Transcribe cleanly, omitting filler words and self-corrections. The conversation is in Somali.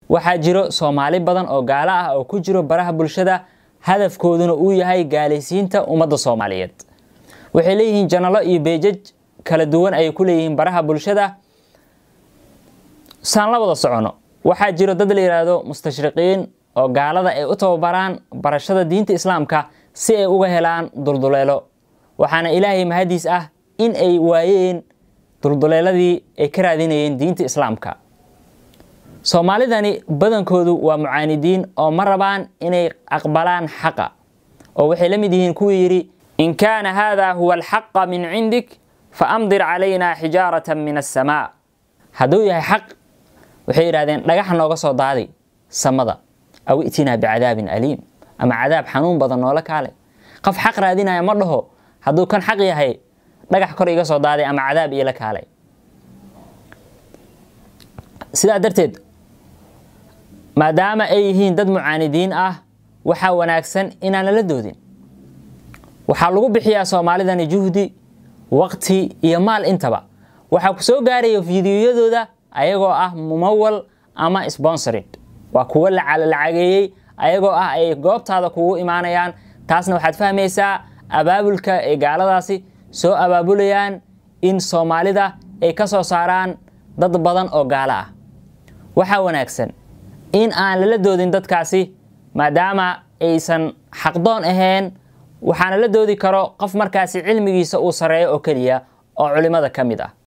waxaa jiro Soomaali badan oo gaala ah oo ku jiro baraha bulshada hadafkooduna uu yahay gaalaysiinta ummadda Soomaaliyeed waxay leeyihiin janalo iyo beejaj kala duwan ay ku leeyihiin baraha bulshada saan la wada socono waxaa jiro dad la yiraahdo mustashriqiin oo gaalada ay u tababaraan barashada diinta islaamka si ay uga helaan dulduleelo waxaana Ilaahay mahadiis ah in ay waayeen dulduleeladii ay ka raadinayeen diinta islaamka Soomaalidani badankoodu waa mucaanidiin oo ma rabaan inay aqbalaan xaqa oo waxay la mid yihiin kuwii yiri in kaana hada huwa alhaq min indik faamdir alayna hijaratan min as-samaa haduu yahay xaq waxay yiraahdeen dhagax nooga soo daadi samada aw itina bi'adaabin aliim ama cadaab xanuun badan oo la kaale qof xaq raadinaya ma dhaho haduu kan xaq yahay dhagax kor iga soo daadi ama cadaab ila kaale sida darteed maadaama ay yihiin dad mucaanidiin ah waxa wanaagsan inaan la doodin waxa lagu bixiyaa Soomaalidani juhdi waqti iyo maal intaba waxa ku soo gaarayo fiidiyoyadooda ayagoo ah mumawal ama sponsored waa kuwa lacageeyay ayagoo ah ay goobtaada kugu imaanayaan taasna waxaad fahmaysaa abaabulka ee gaaladaasi soo abaabulayaan in Soomaalida ay ka soo saaraan dad badan oo gaala ah waxa wanaagsan in aan la doodin dadkaasi maadaama aysan xaqdoon ahayn waxaana la doodi karo qof markaasi cilmigiisa uu sareeyo oo kaliya oo culimada kamid ah